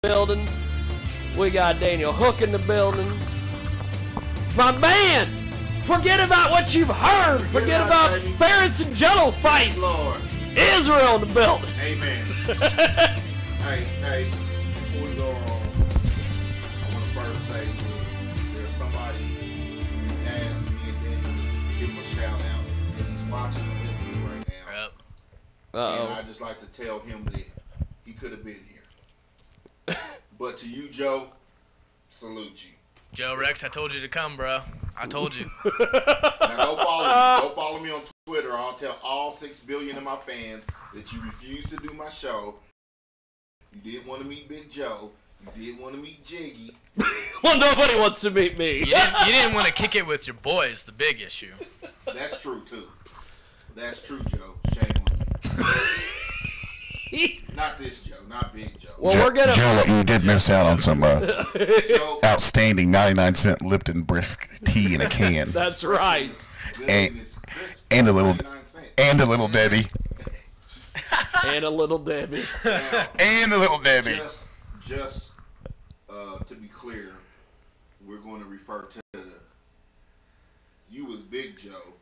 building. We got Daniel Hook in the building. My man! Forget about what you've heard. Forget about ferrets and jello fights. Lord. Israel in the building. Amen. hey, before we go on, I want to first say there's somebody who asked me and Daniel to give him a shout out. He's watching and listening right now. Yep. And I'd just like to tell him that he could have been here. But to you, Joe, salute you. Joe Rex, I told you to come, bro. I told you. Now go follow me. Go follow me on Twitter. I'll tell all 6 billion of my fans that you refused to do my show. You did want to meet Big Joe. You did want to meet Jiggy. Well, nobody wants to meet me. You didn't want to kick it with your boys, the big issue. That's true, too. That's true, Joe. Shame on you. Not this Joe. Not Big Joe. Well, we're gonna. Joe, you did miss out on some outstanding 99-cent Lipton brisk tea in a can. That's right. And a little Debbie. And a little Debbie. Now, and a little Debbie. Just to be clear, we're going to refer to you as Big Joe.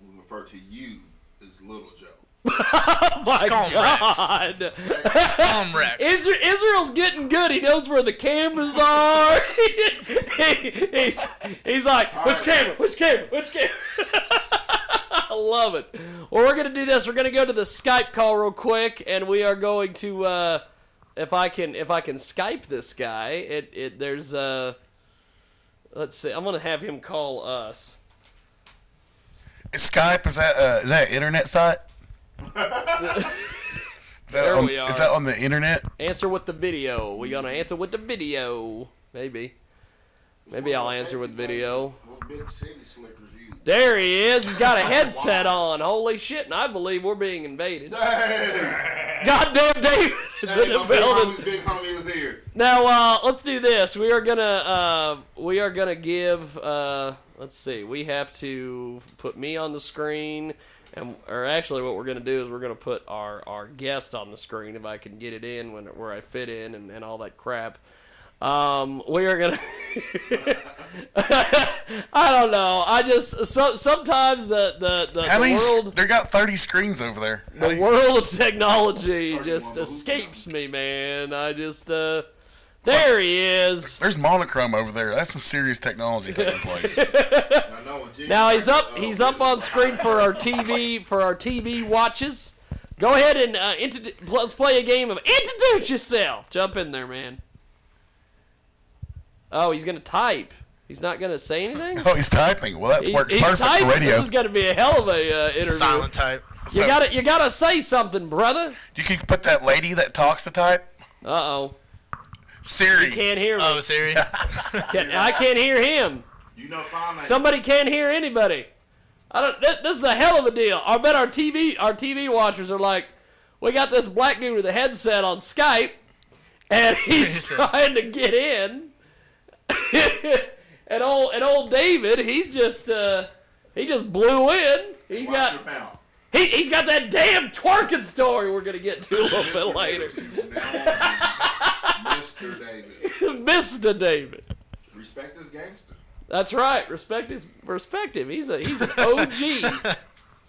We'll refer to you as Little Joe. Oh my God! Rex. Israel's getting good. He knows where the cameras are. he's like, which camera? Which camera? Which camera? I love it. Well, we're gonna do this. We're gonna go to the Skype call real quick, and we are going to, if I can Skype this guy. There's let's see. I'm gonna have him call us. Skype is that an internet site? Is that on the internet? Answer with the video. We're gonna answer with the video. Maybe I'll answer with video. There he is. He's got a headset on. Holy shit! And I believe we're being invaded. Goddamn David is in the building. Big homie was here. Now let's do this. We are gonna give. Let's see. We have to put me on the screen. Or actually, what we're going to do is we're going to put our guest on the screen if I can get it in where I fit in and all that crap. We are going to... I don't know. I just... sometimes the world... They got 30 screens over there. The world of technology just escapes me, man. I just... There he is. There's monochrome over there. That's some serious technology taking place. Now he's up on screen for our TV watches. Go ahead and let's play a game of introduce yourself. Jump in there, man. Oh, he's gonna type. He's not gonna say anything. Oh, he's typing. Well, that works perfect for radio. This is gonna be a hell of a interview. Silent type. You gotta say something, brother. You can put that lady that talks to type. Uh-oh. Siri. You can't hear me. Oh, Siri. I can't hear him. You know, sign Somebody can't hear anybody. This is a hell of a deal. I bet our TV watchers are like, we got this black dude with a headset on Skype, and he's trying to get in. and old David, he just blew in. He's got that damn twerking story we're gonna get to a little bit later. Mr. David. Mr. David. Respect his gangster. That's right. Respect him. He's an OG.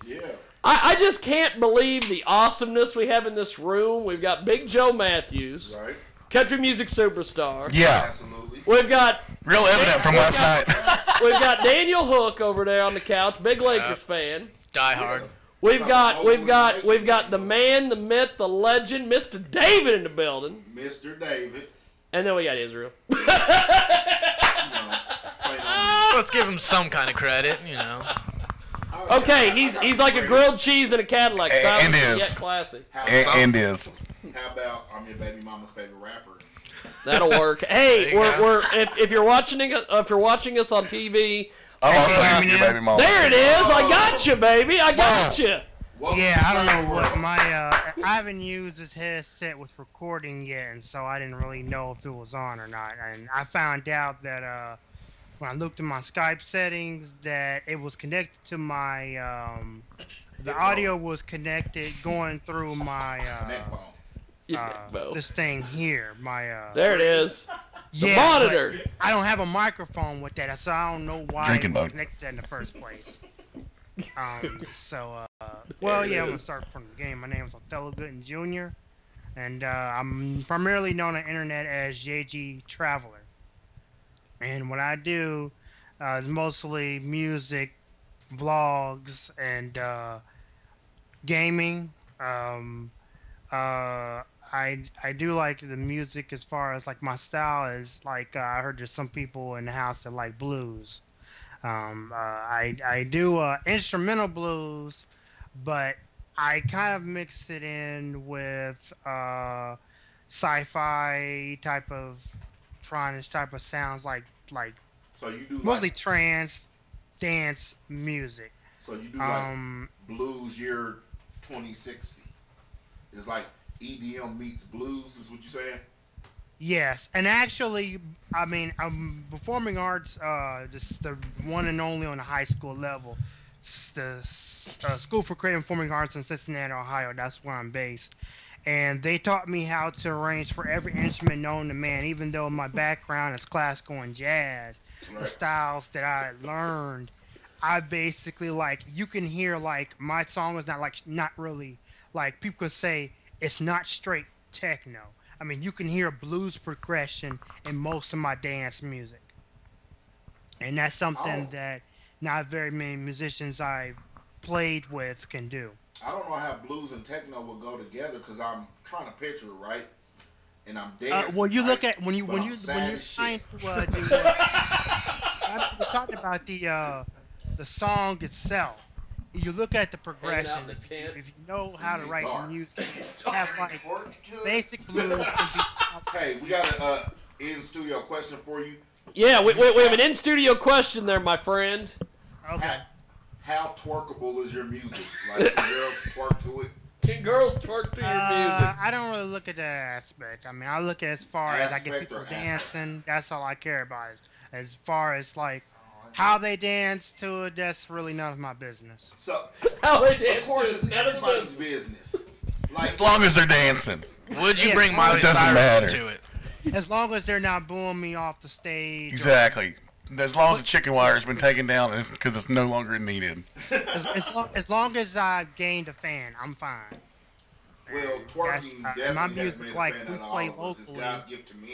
Yeah. I just can't believe the awesomeness we have in this room. We've got Big Joe Matthews, Right. country music superstar. Yeah. Absolutely. We've got real evident from last night. We've got Daniel Hook over there on the couch, big Lakers fan. Die hard. We've got the man, the myth, the legend, Mr. David in the building. Mr. David. And then we got Israel. Let's give him some kind of credit, you know. Okay, he's like a grilled cheese in a Cadillac. And is. Yet classy. And is. How about I'm your baby mama's favorite rapper? That'll work. Hey, if you're watching us on TV. I'm also your baby mama. There it is. I got you, baby. I got you. Yeah, I don't know what I haven't used this headset with recording yet, and so I didn't really know if it was on or not. And I found out that when I looked at my Skype settings, that it was connected to my the audio was connected going through my this thing here. There it is. The monitor. I don't have a microphone with that, so I don't know why Drinking mug. connected that in the first place. Well, yeah, I'm gonna start from the game. My name is Othello Gooden Jr. and I'm primarily known on the internet as JGTravler. And what I do is mostly music, vlogs, and gaming. I do like the music as far as like my style is like I heard there's some people in the house that like blues. I do instrumental blues, but I kind of mixed it in with sci-fi type of trance type of sounds like So you do mostly like, trance dance music. so you do like blues year 2060. It's like EDM meets blues. Is what you're saying? Yes, and actually, I mean, performing arts, just the one and only on the high school level. It's the School for Creative and Performing Arts in Cincinnati, Ohio. That's where I'm based. And they taught me how to arrange for every instrument known to man, even though my background is classical and jazz. Right. The styles that I learned, I basically, like, you can hear, like, my song is not really, like, people could say it's not straight techno. I mean, you can hear blues progression in most of my dance music. And that's something that not very many musicians I've played with can do. I don't know how blues and techno will go together because I'm trying to picture it, right, and I'm dancing. Well, you right? look at when you're But I'm sad trying as to shit. do. We're talking about the song itself. You look at the progression. Hanging out in the tent. If you know how to write Dark. music, have like Work to it. basic blues. Hey, we got a in-studio question for you. Yeah, we have an in-studio question there, my friend. Okay. How twerkable is your music? Like, can girls twerk to it? Can girls twerk to your music? I don't really look at that aspect. I mean, I look at as far as I get Aspect people or aspect? dancing. That's all I care about. As far as like how they dance to it, that's really none of my business. So, How they dance of course, to it's it, none of the everybody's business. business. Like, As long as they're dancing. Would you Yeah, bring Miley it doesn't Cyrus matter. into it? As long as they're not booing me off the stage. Exactly. As long as the chicken wire has been taken down, because it's no longer needed. As long as I've gained a fan, I'm fine. well, That's- twerking my definitely has music, made a like, fan we out of play all of us. It's locally. God's gift to men.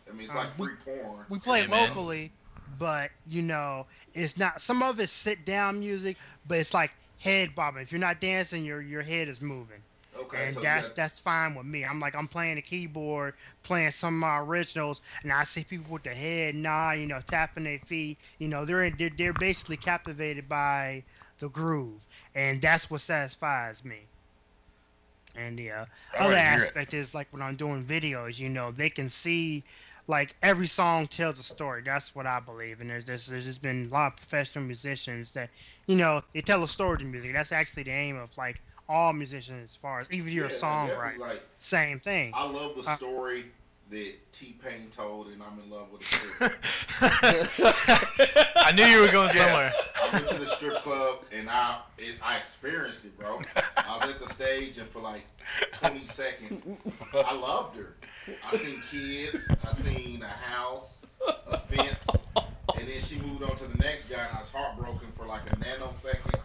I mean, it's like free porn. We play Amen. locally, but you know, it's not. Some of it's sit down music, but it's like head bobbing. If you're not dancing, your head is moving. Okay, And so that's fine with me. I'm playing the keyboard, playing some of my originals, and I see people with their head nod, you know, tapping their feet. You know, they're basically captivated by the groove, and that's what satisfies me. And the other hear it. aspect is like when I'm doing videos, you know, they can see like every song tells a story. That's what I believe. And there's just been a lot of professional musicians that, you know, they tell a story to music. That's actually the aim of like all musicians, as far as even if you're a Yeah, songwriter, definitely, like, same thing. I love the story that T-Pain told, and I'm in love with the strip. I knew you were going somewhere. I went to the strip club, and I experienced it, bro. I was at the stage, and for like 20 seconds, I loved her. I seen kids, I seen a house, a fence, and then she moved on to the next guy, and I was heartbroken for like a nanosecond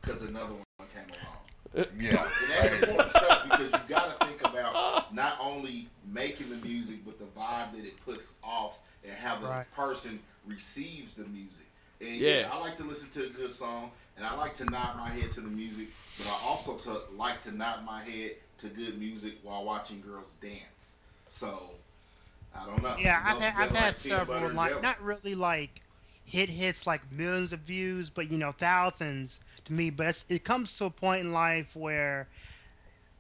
because another one came along. Yeah. And that's important stuff because you got to think about not only making the music, but the vibe that it puts off and how the Right. person receives the music. And Yeah. I like to listen to a good song, and I like to nod my head to the music, but I also like to nod my head to good music while watching girls dance. So, I don't know. Yeah, It goes I've together had like peanut butter several, and like jelly. not really like hits like millions of views, but you know thousands to me. But it comes to a point in life where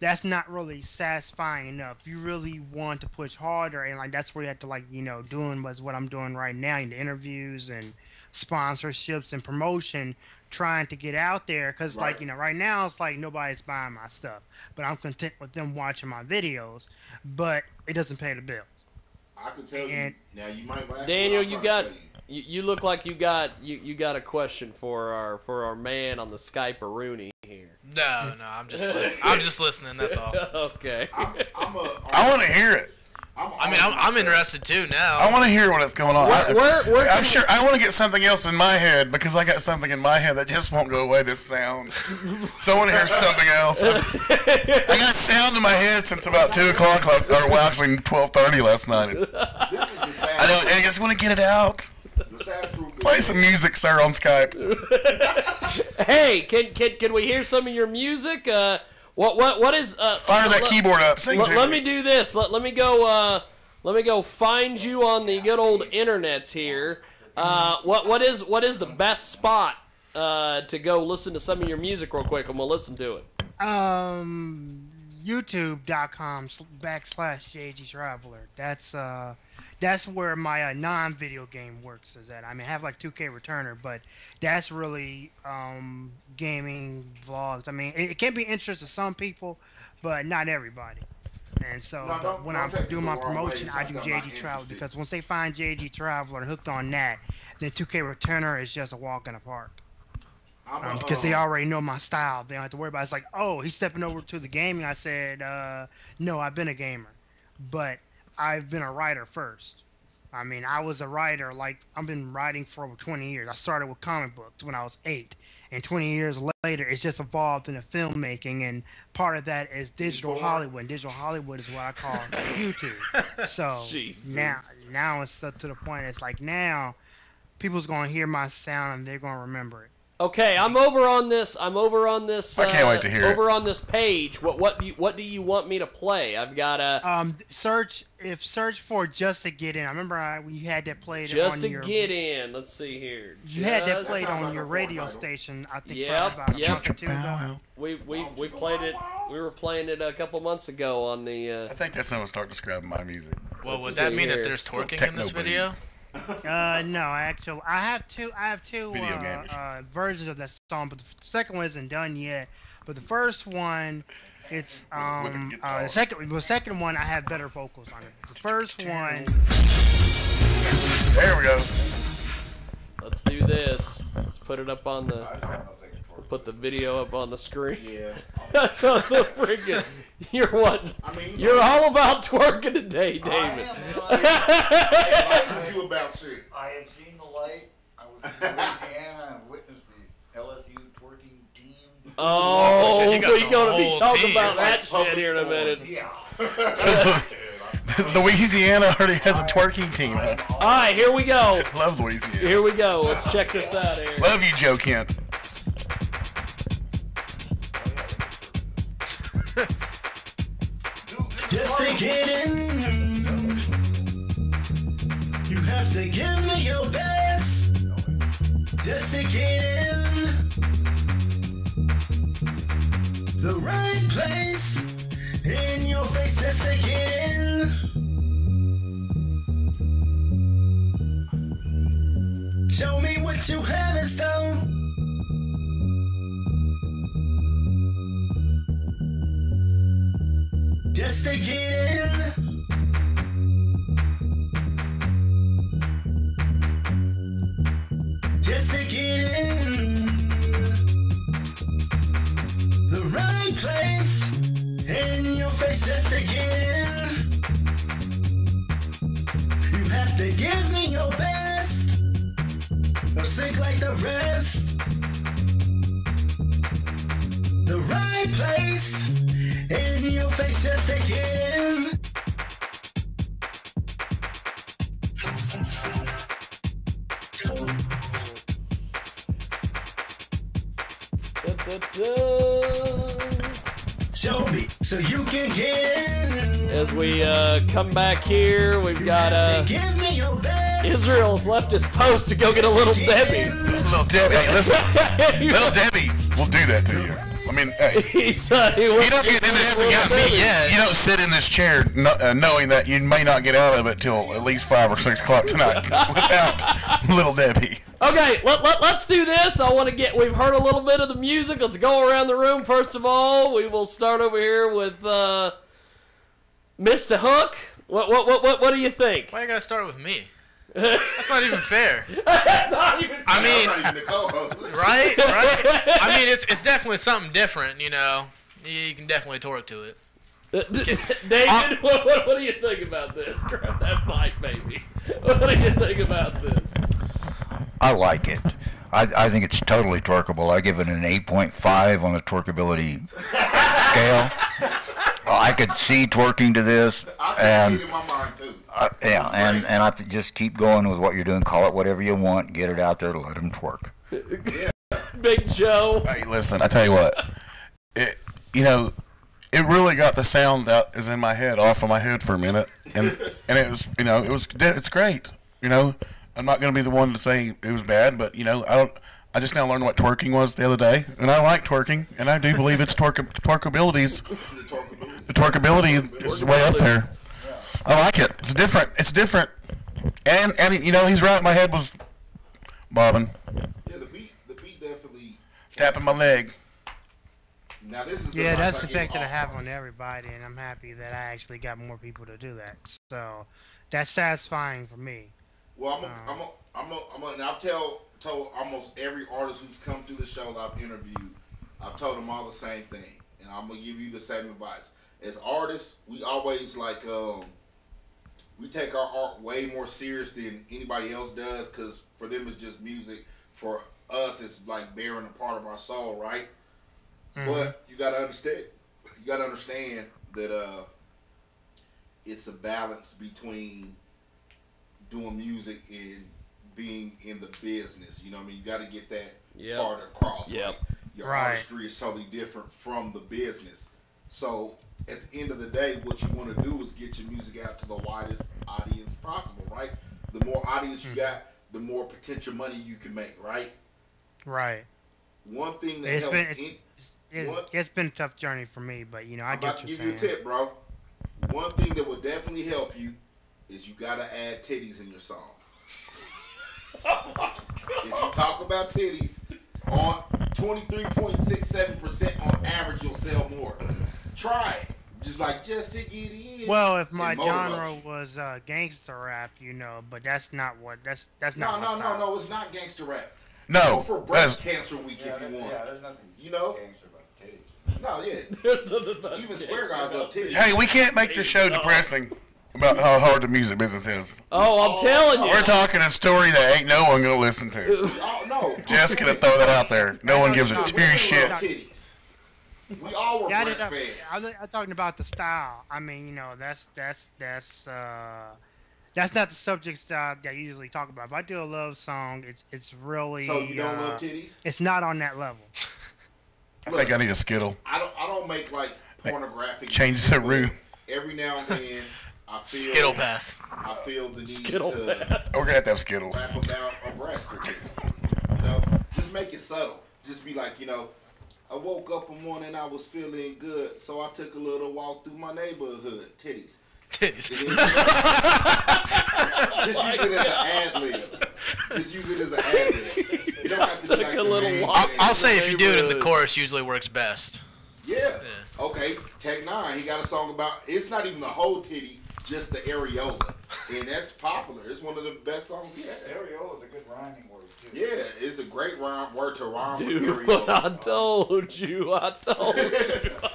that's not really satisfying enough. You really want to push harder, and like that's where you have to like doing what I'm doing right now in the interviews and sponsorships and promotion, trying to get out there. Because Right. like right now it's like nobody's buying my stuff, but I'm content with them watching my videos. But it doesn't pay the bills. I could tell you. And- Now, you might laugh. Daniel, but I'm you trying got to tell you. You look like you got a question for our man on the Skype-a-rooney here. No, I'm just listening. That's all. Okay. I want to hear it. I'm interested too now. I want to hear what is going on. I'm sure I want to get something else in my head because I got something in my head that just won't go away. This sound. So I want to hear something else. I got sound in my head since about 2:00 actually 12:30 last night. I just want to get it out. Play some music, sir, on Skype. Hey, can we hear some of your music? What is fire that keyboard up? Sing let me do this. Let me go find you on the good old internets here. What is the best spot to go listen to some of your music real quick, and we'll listen to it. YouTube.com/JGTravler. That's where my non-video game works is at. I mean, I have like 2K Returner, but that's really gaming vlogs. I mean, it can be interesting to some people, but not everybody. And so when I'm doing my promotion, I do JGTravler because once they find JGTravler and hooked on that, then 2K Returner is just a walk in the park. Because they already know my style. They don't have to worry about it. It's like, oh, he's stepping over to the gaming. I said, no, I've been a gamer. But I've been a writer first. I mean, I was a writer, I've been writing for over 20 years. I started with comic books when I was 8. And 20 years later, it's just evolved into filmmaking. And part of that is digital Hollywood. And digital Hollywood is what I call YouTube. So now it's up to the point, it's like now people's going to hear my sound and they're going to remember it. Okay, I'm over on this. I can't wait to hear over on this page. What do you want me to play? I've got a search for Just to Get In. I remember when you had that played Just on to your Get In. Let's see here. You had that played on your radio station. I think about a month or two ago. We played it. We were playing it a couple months ago on the. I think that's how I start describing my music. Well, would that mean that there's twerking in this video? No, actually, I have two versions of that song, but the second one isn't done yet. But the first one, it's the second one I have better vocals on it. The first one. There we go. Let's do this. Let's put it up on the. Put the video up on the screen. Yeah. Freaking, you're what? You're all about twerking today, David. I am you about shit. I have seen the light. I was in Louisiana and witnessed the LSU twerking team. Oh, shit, we're going to be talking team. about that shit here in a minute. Yeah. Louisiana already has a twerking team. Huh? All right, here we go. Love Louisiana. Here we go. Let's check this out here. Love you, Joe Kent. Just to get in, you have to give me your best. Just to get in, the right place in your face. Just to get in, show me what you have in stone. Just to get in, just to get in, the right place in your face. Just to get in, you have to give me your best, or sink like the rest. The right place in your face. Just to get in. Show me so you can get in. As we come back here, we've got Give me your best. Israel's left his post to go get a Little Debbie. Little Debbie, hey, listen. Little Debbie will do that to you. I mean, hey. He don't get in this. Got me yet. You don't sit in this chair knowing that you may not get out of it till at least 5 or 6 o'clock tonight without Little Debbie. Okay, let's do this. We've heard a little bit of the music. Let's go around the room. First of all, we will start over here with Mr. Hook. What do you think? Why you gotta start with me? That's not even fair. That's not even. I mean, I'm not even the co-host. right? I mean, it's definitely something different, you know. You can definitely torque to it. David, what do you think about this? Grab that mic, baby. What do you think about this? I like it. I think it's totally torqueable. I give it an 8.5 on the torqueability scale. I could see torquing to this, and in my mind too. yeah, and I have to just keep going with what you're doing. Call it whatever you want. Get it out there. Let them twerk. Big Joe. Hey, listen, I tell you what. It really got the sound that is in my head off of my head for a minute, and it was it's great. I'm not going to be the one to say it was bad, but I just now learned what twerking was the other day, and I like twerking, and I do believe it's twerkabilities. The twerkability is way up there. I like it. It's different. It's different, and he's right. My head was bobbing. Yeah, the beat definitely tapping my leg. Now this is that's the effect that I have on everybody, and I'm happy that I actually got more people to do that. So that's satisfying for me. Well, I've told almost every artist who's come through the show that I've interviewed, I've told them all the same thing, and I'm gonna give you the same advice. As artists, we always we take our art way more serious than anybody else does, because for them it's just music. For us, it's like bearing a part of our soul, right? Mm-hmm. But you gotta understand that it's a balance between doing music and being in the business. You know what I mean? You got to get that part across. Yep. Like, your artistry is totally different from the business. So at the end of the day, what you want to do is get your music out to the widest audience possible, right? The more audience you got, the more potential money you can make, right? Right. One thing that it's been a tough journey for me, but I get what you're saying. I'm about to give you a tip, bro. One thing that will definitely help you is you gotta add titties in your song. If you talk about titties on 23.67% on average, you'll sell more. Try it. Just to get in. Well, if my genre was gangster rap, but that's not that's not my style. No, it's not gangster rap. No. Go for breast cancer week if you want. Yeah, there's nothing gangster about titties. No, yeah. There's nothing about Even square guys love titties. Hey, we can't make this show depressing about how hard the music business is. Oh, I'm telling you. We're talking a story that ain't no one gonna listen to. Oh, no. Just gonna throw that out there. No one gives a two shit. Titties. We all were breastfed. I'm talking about the style. I mean, that's not the subjects that I usually talk about. If I do a love song, it's really. So you don't love titties? It's not on that level. I think I need a Skittle. I don't make pornographic. Change the room. Every now and then, I feel Skittle pass. I feel the need Skittle to pass. We're gonna have to have Skittles. rap about a breast or two. Just make it subtle. Just be like, I woke up one morning, I was feeling good, so I took a little walk through my neighborhood. Titties. Titties. Just use it as an ad lib. You don't have to be like a little the walk. I'll say if you do it in the chorus, usually works best. Yeah. Okay, Tech 9, he got a song about, it's not even the whole titty, just the areola. And that's popular. It's one of the best songs he has. Areola is a good rhyming word, too. Yeah, it's a great word to rhyme with Dude, areola. I told you.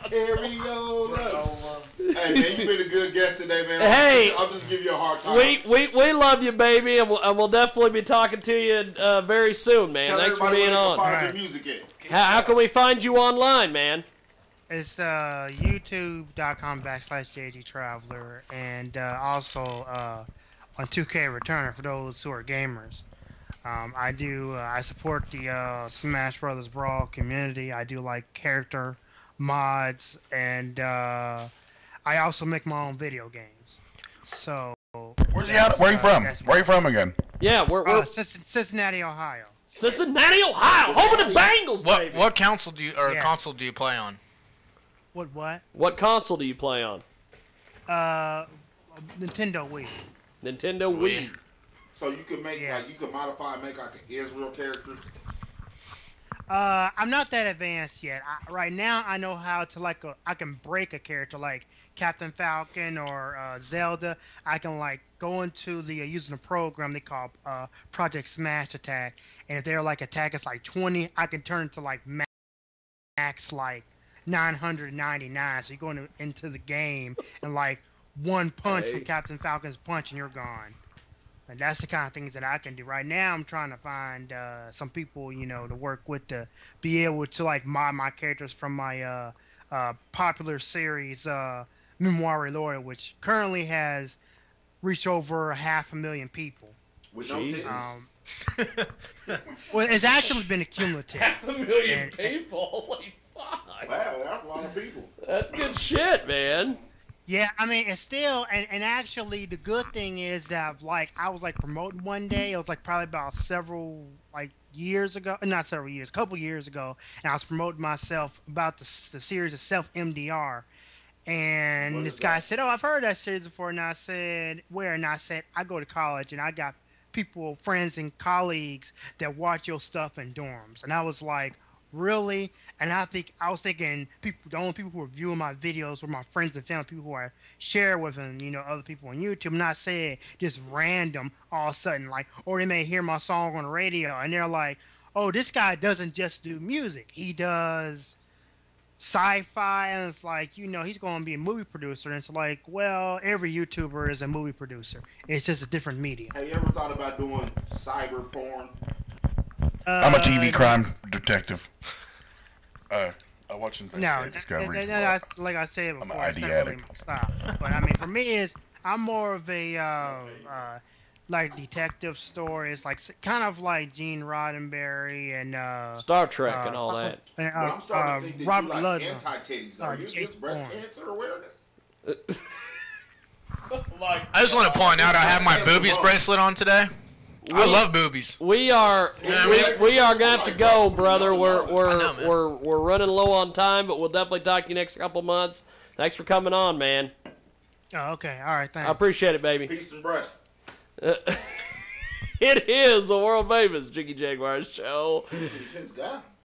Areola. Hey, man, you've been a good guest today, man. Hey. I'll just give you a hard time. We love you, baby, and we'll definitely be talking to you very soon, man. Tell Thanks for everybody being where they can on. find your music at. How can we find you online, man? It's youtube.com/JGTravler, and also on 2K Returner for those who are gamers. I support the Smash Brothers Brawl community. I do like character mods, and I also make my own video games. So Where's he out? Where are you from? Where are you from again? Yeah, we're Cincinnati, Ohio. Cincinnati, Ohio, home of the Bengals, baby. What console do you play on? What? What console do you play on? Nintendo Wii. Nintendo Wii. So you can make you can modify and make like an Israel character. I'm not that advanced yet. Right now, I know how to I can break a character like Captain Falcon or Zelda. I can go into the using a program they call Project Smash Attack, and if they're attack is 20, I can turn to max 999. So you go into the game and one punch from Captain Falcon's punch and you're gone. And that's the kind of things that I can do. Right now, I'm trying to find some people, to work with to be able to mod my characters from my popular series, Memoir Reloaded, which currently has reached over 500,000 people. With no titties. Well, it's actually been accumulative. 500,000 people. Holy fuck! Wow, that's a lot of people. That's good shit, man. Yeah, I mean, it's still, and actually, the good thing is that, I was, promoting one day. It was, probably about several, years ago. Not several years, a couple years ago. And I was promoting myself about the series of Self-MDR. And this guy said, I've heard that series before. And I said, where? And I said, I go to college, and I got people, friends, and colleagues that watch your stuff in dorms. And I was like, really? And I was thinking the only people who were viewing my videos were my friends and family, people who I share with, and other people on YouTube. I'm not saying just random all of a sudden, or they may hear my song on the radio and they're like, oh, this guy doesn't just do music, he does sci-fi, and it's he's going to be a movie producer. And it's well, every YouTuber is a movie producer. It's just a different medium. Have you ever thought about doing cyber porn? I'm a TV crime detective. I watch Investigative Discovery. That's like I said before. I'm an ID it's not really addict. my style. But I mean, for me, I'm more of a detective stories, kind of like Gene Roddenberry and Star Trek and all that. But I'm starting to think that Robert you like Ludlum. anti-titties. Are you just breast cancer awareness? I just want to point out I have my boobies bracelet on today. I love boobies. We are gonna have to go, brother. We're running low on time, but we'll definitely talk to you next couple months. Thanks for coming on, man. Oh, okay. All right. Thanks. I appreciate it, baby. Peace and breast. It is the world famous Jiggy Jaguar show. Intense guy.